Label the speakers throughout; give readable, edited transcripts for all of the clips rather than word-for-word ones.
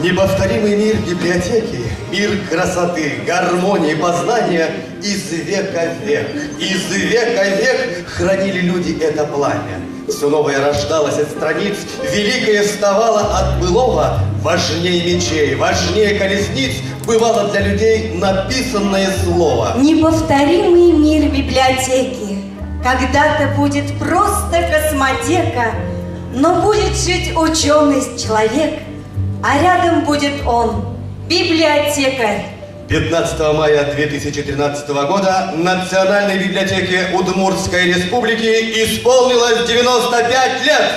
Speaker 1: Неповторимый мир библиотеки, мир красоты, гармонии, познания из века в век. Из века в век хранили люди это пламя. Все новое рождалось от страниц, великое вставало от былого. Важнее мечей, важнее колесниц бывало для людей написанное слово.
Speaker 2: Неповторимый мир библиотеки когда-то будет просто космотека, но будет жить ученый-человек, а рядом будет он, библиотекарь.
Speaker 1: 15 мая 2013 года Национальной библиотеке Удмуртской Республики исполнилось 95 лет.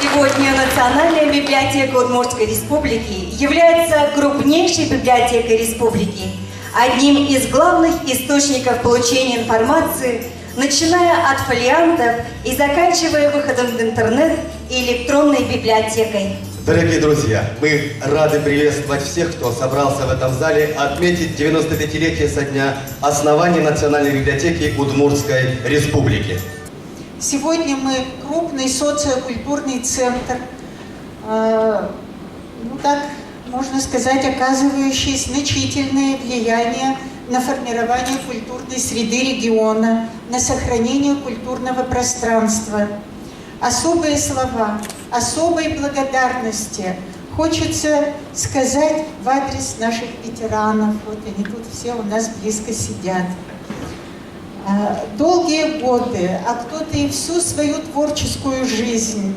Speaker 2: Сегодня Национальная библиотека Удмуртской Республики является крупнейшей библиотекой республики, одним из главных источников получения информации, начиная от фолиантов и заканчивая выходом в интернет и электронной библиотекой.
Speaker 1: Дорогие друзья, мы рады приветствовать всех, кто собрался в этом зале отметить 95-летие со дня основания Национальной библиотеки Удмуртской Республики.
Speaker 3: Сегодня мы крупный социокультурный центр, так можно сказать, оказывающий значительное влияние на формирование культурной среды региона, на сохранение культурного пространства. Особые слова, особой благодарности хочется сказать в адрес наших ветеранов. Вот они тут все у нас близко сидят. Долгие годы, а кто-то и всю свою творческую жизнь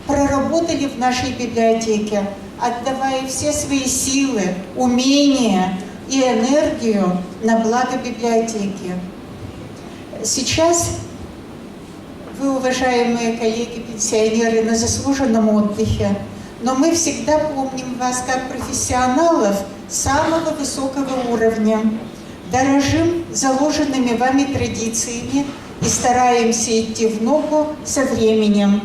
Speaker 3: проработали в нашей библиотеке, отдавая все свои силы, умения и энергию на благо библиотеки. Сейчас вы, уважаемые коллеги-пенсионеры, на заслуженном отдыхе, но мы всегда помним вас как профессионалов самого высокого уровня. Дорожим заложенными вами традициями и стараемся идти в ногу со временем.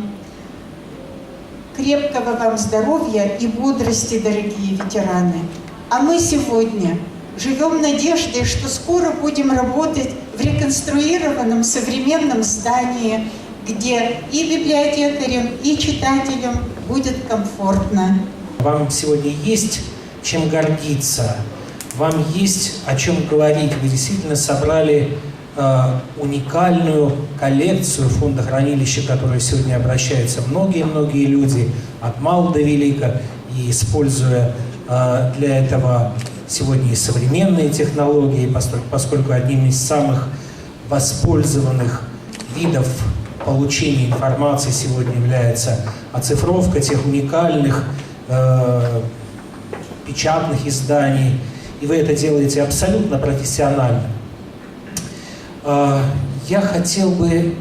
Speaker 3: Крепкого вам здоровья и бодрости, дорогие ветераны. А мы сегодня живем надеждой, что скоро будем работать в реконструированном современном здании, где и библиотекарям, и читателям будет комфортно.
Speaker 4: Вам сегодня есть чем гордиться, вам есть о чем говорить. Вы действительно собрали уникальную коллекцию фондохранилища, к которой сегодня обращаются многие-многие люди, от мала до велика, и используя для этого сегодня и современные технологии, поскольку одним из самых воспользованных видов получения информации сегодня является оцифровка тех уникальных печатных изданий, и вы это делаете абсолютно профессионально. Я хотел бы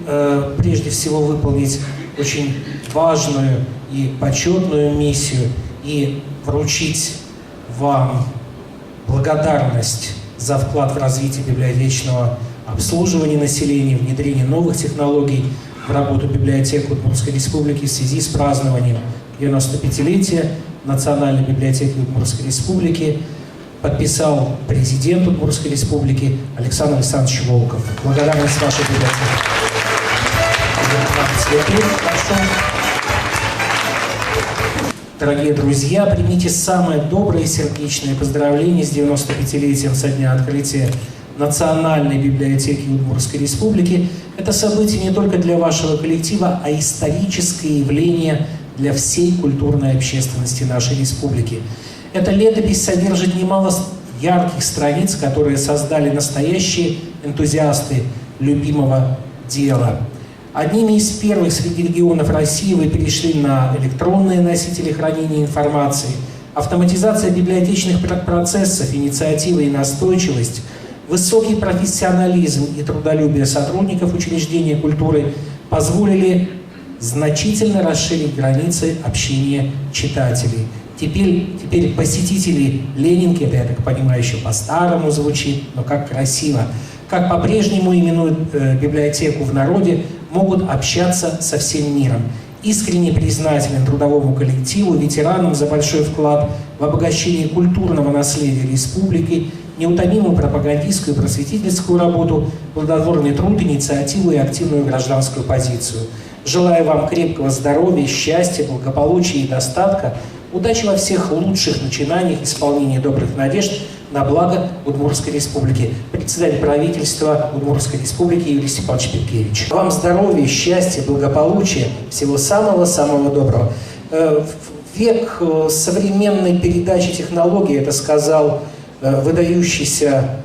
Speaker 4: прежде всего выполнить очень важную и почетную миссию и вручить вам благодарность за вклад в развитие библиотечного обслуживания населения, внедрение новых технологий в работу библиотек Удмуртской Республики в связи с празднованием 95-летия Национальной библиотеки Удмуртской Республики. Подписал президент Удмуртской Республики Александр Александрович Волков. Благодарность вашей библиотеке. Дорогие друзья, примите самые добрые сердечные поздравления с 95-летием со дня открытия Национальной библиотеки Удмуртской Республики. Это событие не только для вашего коллектива, а историческое явление для всей культурной общественности нашей республики. Эта летопись содержит немало ярких страниц, которые создали настоящие энтузиасты любимого дела. Одними из первых среди регионов России вы перешли на электронные носители хранения информации. Автоматизация библиотечных процессов, инициатива и настойчивость, высокий профессионализм и трудолюбие сотрудников учреждения культуры позволили значительно расширить границы общения читателей. Теперь посетители Ленинки, это, я так понимаю, еще по-старому звучит, но как красиво, как по-прежнему именуют библиотеку в народе, могут общаться со всем миром. Искренне признателен трудовому коллективу, ветеранам за большой вклад в обогащение культурного наследия республики, неутомимую пропагандистскую и просветительскую работу, плодотворный труд, инициативу и активную гражданскую позицию. Желаю вам крепкого здоровья, счастья, благополучия и достатка, удачи во всех лучших начинаниях, исполнении добрых надежд на благо Удмуртской Республики. Председатель правительства Удмуртской Республики Юрий Степанович Петкевич. Вам здоровья, счастья, благополучия, всего самого-самого доброго. В век современной передачи технологий, это сказал выдающийся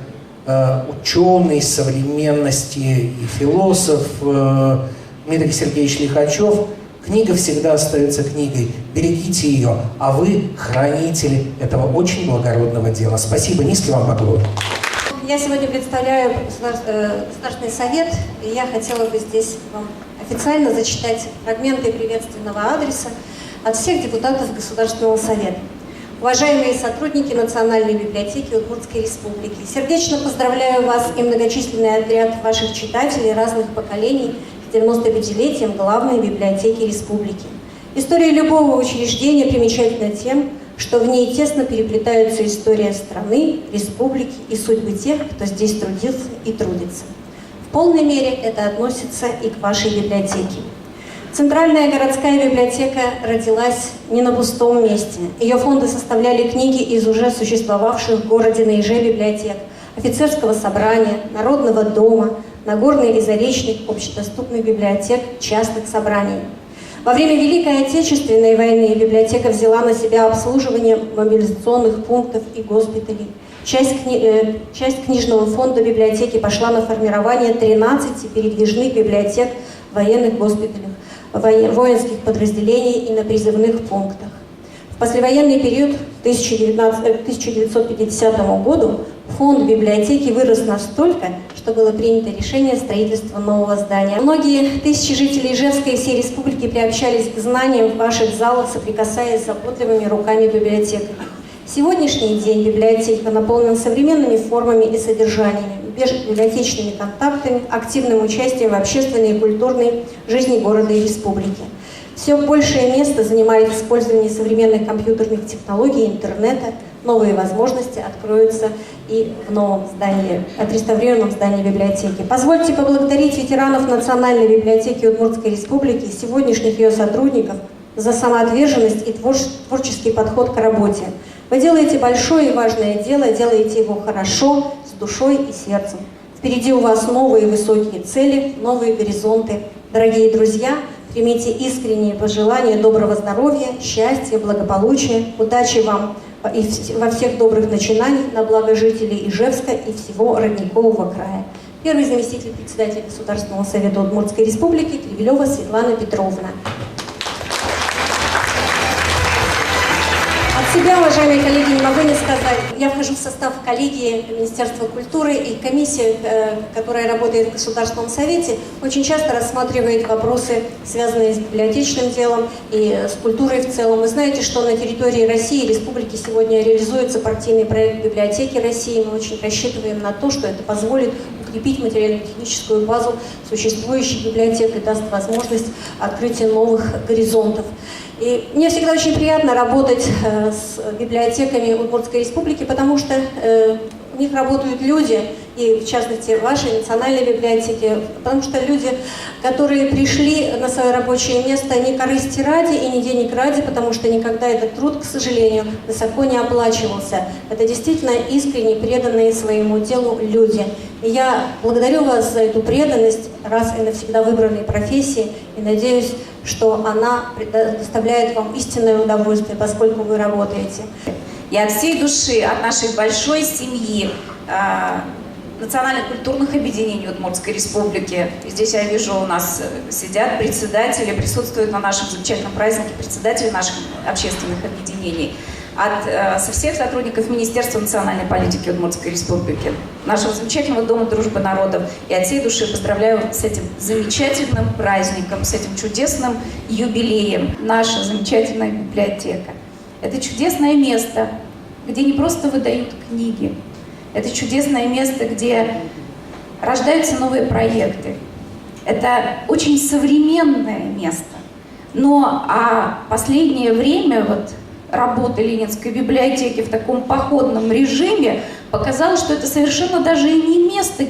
Speaker 4: ученый современности и философ Дмитрий Сергеевич Лихачев, книга всегда остается книгой. Берегите ее, а вы хранители этого очень благородного дела. Спасибо, низкий вам поклон.
Speaker 5: Я сегодня представляю Государственный совет, и я хотела бы здесь вам официально зачитать фрагменты приветственного адреса от всех депутатов Государственного совета. Уважаемые сотрудники Национальной библиотеки Удмуртской Республики, сердечно поздравляю вас и многочисленный отряд ваших читателей разных поколений с 95-летием главной библиотеки республики. История любого учреждения примечательна тем, что в ней тесно переплетаются история страны, республики и судьбы тех, кто здесь трудился и трудится. В полной мере это относится и к вашей библиотеке. Центральная городская библиотека родилась не на пустом месте. Ее фонды составляли книги из уже существовавших в городе Наиже библиотек, офицерского собрания, народного дома, Нагорной и Заречных общедоступных библиотек, частных собраний. Во время Великой Отечественной войны библиотека взяла на себя обслуживание мобилизационных пунктов и госпиталей. Часть книжного фонда библиотеки пошла на формирование 13 передвижных библиотек в военных госпиталях, воинских подразделений и на призывных пунктах. В послевоенный период к 1950 году фонд библиотеки вырос настолько, что было принято решение строительства нового здания. Многие тысячи жителей Ижевска и всей республики приобщались к знаниям в ваших залах, соприкасаясь с заботливыми руками библиотекарей. Сегодняшний день библиотека наполнен современными формами и содержаниями, библиотечными контактами, активным участием в общественной и культурной жизни города и республики. Все большее место занимает использование современных компьютерных технологий, интернета. Новые возможности откроются и в новом здании, отреставрированном здании библиотеки. Позвольте поблагодарить ветеранов Национальной библиотеки Удмуртской Республики, сегодняшних ее сотрудников, за самоотверженность и творческий подход к работе. Вы делаете большое и важное дело, делаете его хорошо, с душой и сердцем. Впереди у вас новые высокие цели, новые горизонты. Дорогие друзья, примите искренние пожелания доброго здоровья, счастья, благополучия, удачи вам во всех добрых начинаниях на благо жителей Ижевска и всего Родникового края. Первый заместитель председателя Государственного совета Удмуртской Республики Кривилева Светлана Петровна. От себя, уважаемые коллеги, не могу не сказать. Я вхожу в состав коллегии Министерства культуры, и комиссия, которая работает в Государственном совете, очень часто рассматривает вопросы, связанные с библиотечным делом и с культурой в целом. Вы знаете, что на территории России, республики, сегодня реализуется партийный проект библиотеки России. Мы очень рассчитываем на то, что это позволит укрепить материально-техническую базу существующих библиотек и даст возможность открытия новых горизонтов. И мне всегда очень приятно работать с библиотеками Удмуртской Республики, потому что у них работают люди, и в частности в вашей национальной библиотеке, потому что люди, которые пришли на свое рабочее место не корысти ради и не денег ради, потому что никогда этот труд, к сожалению, высоко не оплачивался. Это действительно искренне преданные своему делу люди. И я благодарю вас за эту преданность, раз и навсегда выбранной профессии, и надеюсь, что она доставляет вам истинное удовольствие, поскольку вы работаете.
Speaker 6: И от всей души, от нашей большой семьи, национальных культурных объединений Удмуртской Республики. И здесь я вижу, у нас сидят председатели, присутствуют на нашем замечательном празднике председатели наших общественных объединений. Со всех сотрудников Министерства национальной политики Удмуртской Республики, нашего замечательного Дома дружбы народов. И от всей души поздравляю с этим замечательным праздником, с этим чудесным юбилеем. Наша замечательная библиотека. Это чудесное место, где не просто выдают книги. Это чудесное место, где рождаются новые проекты. Это очень современное место. Но последнее время работы Ленинской библиотеки в таком походном режиме показало, что это совершенно даже и не место,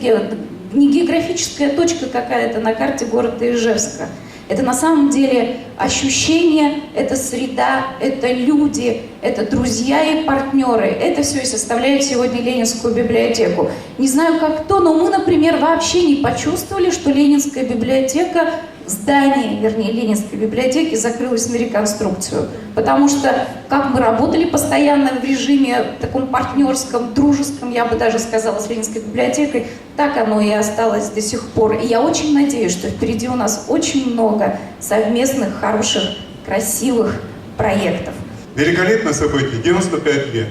Speaker 6: не географическая точка какая-то на карте города Ижевска. Это на самом деле ощущение, это среда, это люди, это друзья и партнеры. Это все и составляет сегодня Ленинскую библиотеку. Не знаю, как кто, но мы, например, вообще не почувствовали, что Ленинская библиотека, здание, вернее, Ленинской библиотеки закрылось на реконструкцию. Потому что, как мы работали постоянно в режиме таком партнерском, дружеском, я бы даже сказала, с Ленинской библиотекой, так оно и осталось до сих пор. И я очень надеюсь, что впереди у нас очень много совместных, хороших, красивых проектов.
Speaker 7: Великолепное событие, 95 лет.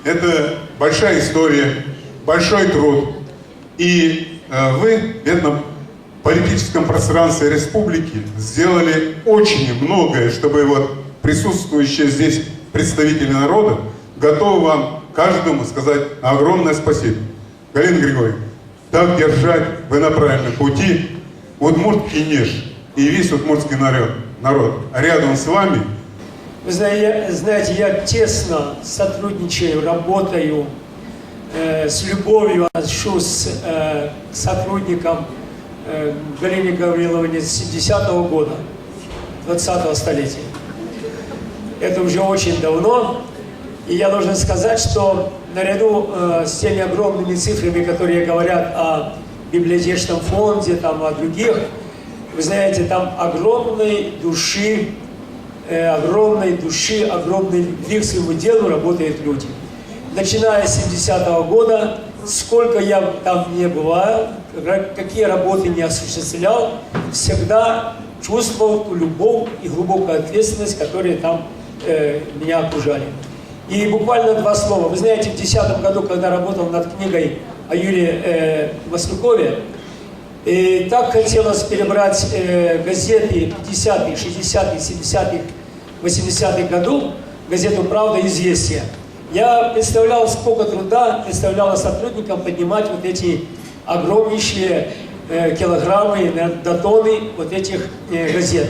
Speaker 7: Это большая история, большой труд. И вы в этом политическом пространстве республики сделали очень многое, чтобы вот присутствующие здесь представители народа готовы вам каждому сказать огромное спасибо. Галина Григорьевна, так держать, вы на правильном пути. Удмуртский Ниш и весь удмуртский народ рядом с вами.
Speaker 8: Вы знаете, я тесно сотрудничаю, работаю, с любовью отношусь к сотрудникам Галине Гавриловне с 70-го года, 20-го столетия. Это уже очень давно. И я должен сказать, что наряду с теми огромными цифрами, которые говорят о библиотечном фонде, там, о других, вы знаете, там огромной души, огромной любви к своему делу работают люди. Начиная с 70-го года, сколько я там не бывал, какие работы не осуществлял, всегда чувствовал ту любовь и глубокую ответственность, которые там меня окружали. И буквально два слова. Вы знаете, в 2010 году, когда работал над книгой о Юрии Маслюкове, и так хотелось перебрать газеты 50-х, 60-х, 70-х, 80-х годов, газету «Правда» и «Известия». Я представлял, сколько труда представляло сотрудникам поднимать вот эти огромнейшие килограммы, до тонны вот этих газет.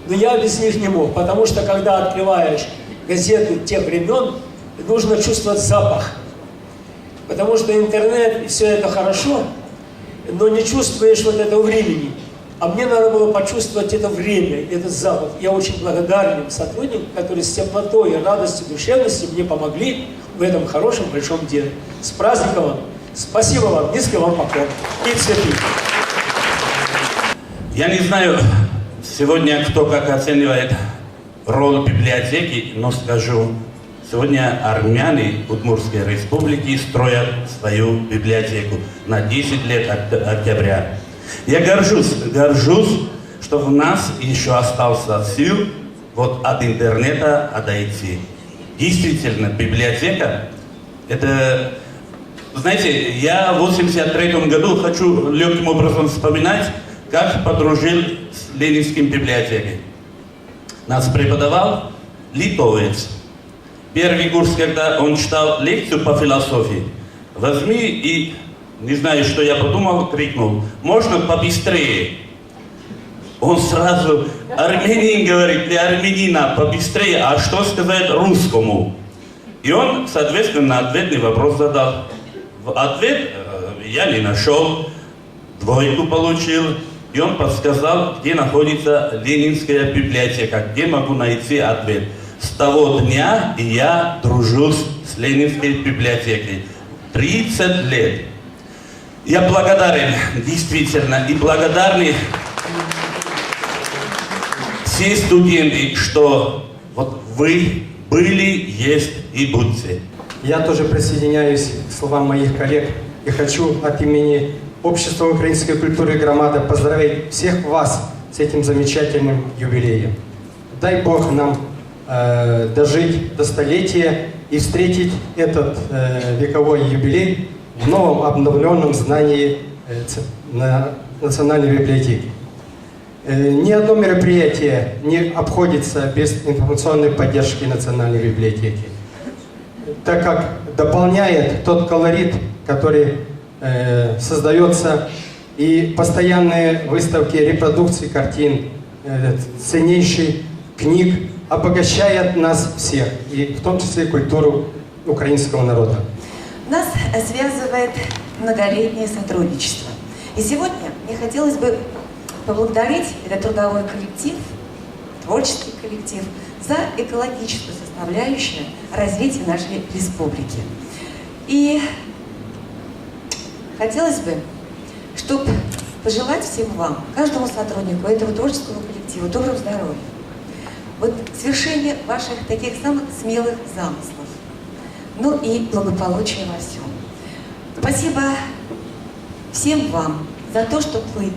Speaker 8: Но я без них не мог, потому что когда открываешь газету тех времен, нужно чувствовать запах. Потому что интернет и все это хорошо, но не чувствуешь вот этого времени. А мне надо было почувствовать это время, этот запах. Я очень благодарен сотрудникам, которые с теплотой и радостью, душевностью мне помогли в этом хорошем, большом деле. С праздником вам! Спасибо вам! Низкий вам поклон! И цветы!
Speaker 9: Я не знаю сегодня, кто как оценивает роль библиотеки, но скажу, сегодня армяне Удмуртской республики строят свою библиотеку на 10 лет октября. Я горжусь, что у нас еще остался сил вот от интернета отойти. Действительно, библиотека, это, знаете, я в 1983 году хочу легким образом вспоминать, как подружил с Ленинским библиотекой. Нас преподавал литовец. Первый курс, когда он читал лекцию по философии, возьми и, не знаю, что я подумал, крикнул: можно побыстрее? Он сразу, армянин говорит, для армянина побыстрее, а что сказать русскому? И он, соответственно, ответный вопрос задал. В ответ я не нашел, двойку получил. И он подсказал, где находится Ленинская библиотека, где могу найти ответ. С того дня я дружу с Ленинской библиотекой. 30 лет. Я благодарен, действительно, и благодарны все студенты, что вот вы были, есть и будете.
Speaker 10: Я тоже присоединяюсь к словам моих коллег и хочу от имени Общества украинской культуры «Громада» поздравить всех вас с этим замечательным юбилеем. Дай Бог нам дожить до столетия и встретить этот вековой юбилей в новом обновленном здании Национальной библиотеки. Ни одно мероприятие не обходится без информационной поддержки Национальной библиотеки, так как дополняет тот колорит, который создается, и постоянные выставки, репродукции картин, ценнейших книг обогащает нас всех, и в том числе культуру украинского народа.
Speaker 2: Нас связывает многолетнее сотрудничество. И сегодня мне хотелось бы
Speaker 11: поблагодарить этот трудовой коллектив, творческий коллектив за экологическую составляющую развития нашей республики. И хотелось бы, чтобы пожелать всем вам, каждому сотруднику этого творческого коллектива доброго здоровья, вот свершения ваших таких самых смелых замыслов, ну и благополучия во всем. Спасибо всем вам за то, что вы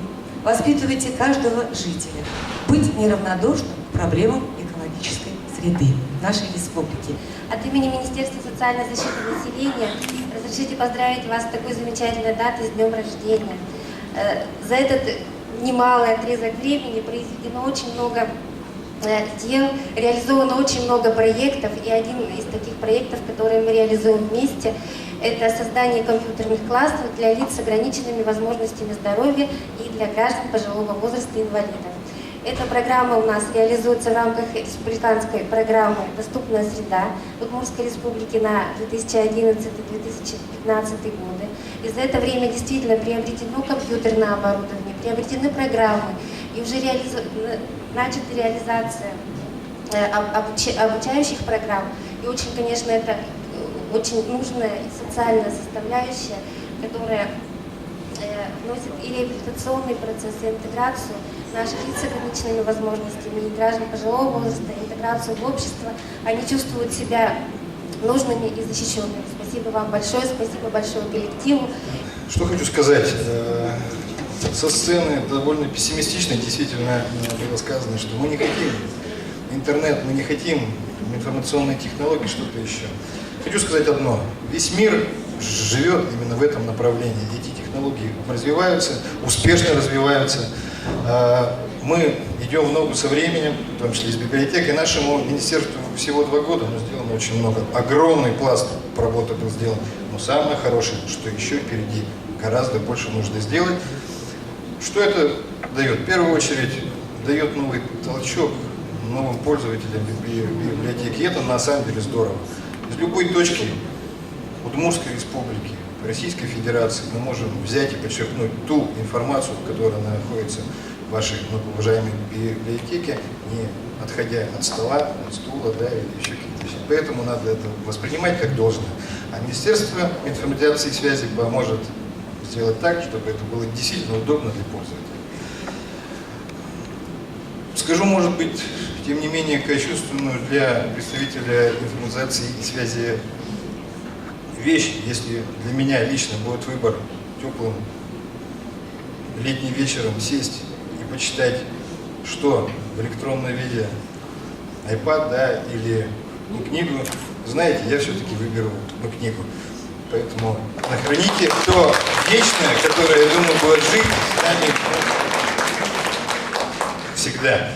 Speaker 11: воспитываете каждого жителя быть неравнодушным к проблемам экологической среды нашей республики.
Speaker 5: От имени Министерства социальной защиты населения разрешите поздравить вас с такой замечательной датой, с днем рождения. За этот немалый отрезок времени произведено очень много дел, реализовано очень много проектов, и один из таких проектов, которые мы реализуем вместе, это создание компьютерных классов для лиц с ограниченными возможностями здоровья и для граждан пожилого возраста и инвалидов. Эта программа у нас реализуется в рамках республиканской программы «Доступная среда» Удмуртской республики на 2011-2015 годы. И за это время действительно приобретено компьютерное оборудование, приобретены программы, и уже начата реализация обучающих программ. И очень, конечно, это очень нужная и социальная составляющая, которая вносит и реабилитационный процесс, и интеграцию наших лиц с ограниченными возможностями, и граждан пожилого возраста, интеграцию в общество. Они чувствуют себя нужными и защищенными. Спасибо вам большое, спасибо большое коллективу.
Speaker 12: Что хочу сказать. Со сцены довольно пессимистично действительно было сказано, что мы не хотим интернет, мы не хотим информационные технологии, что-то еще. Хочу сказать одно. Весь мир живет именно в этом направлении. Эти технологии развиваются, успешно развиваются. Мы идем в ногу со временем, в том числе и с библиотекой. Нашему министерству всего 2 года, но сделано очень много. Огромный пласт работы был сделан. Но самое хорошее, что еще впереди, гораздо больше нужно сделать. Что это дает? В первую очередь дает новый толчок новым пользователям библиотеки. И это на самом деле здорово. Из любой точки Удмуртской республики, Российской Федерации мы можем взять и подчеркнуть ту информацию, которая находится в вашей многоуважаемой библиотеке, не отходя от стола, от стула, да, или еще какие-то вещи. Поэтому надо это воспринимать как должное. А Министерство информации и связи поможет сделать так, чтобы это было действительно удобно для пользователя. Скажу, может быть, тем не менее, кощунственную для представителя информации и связи вещь, если для меня лично будет выбор теплым летним вечером сесть и почитать, что в электронном виде, iPad, да, или книгу, знаете, я все-таки выберу книгу. Поэтому нахраните то вечное, которое, я думаю, будет жить с нами всегда.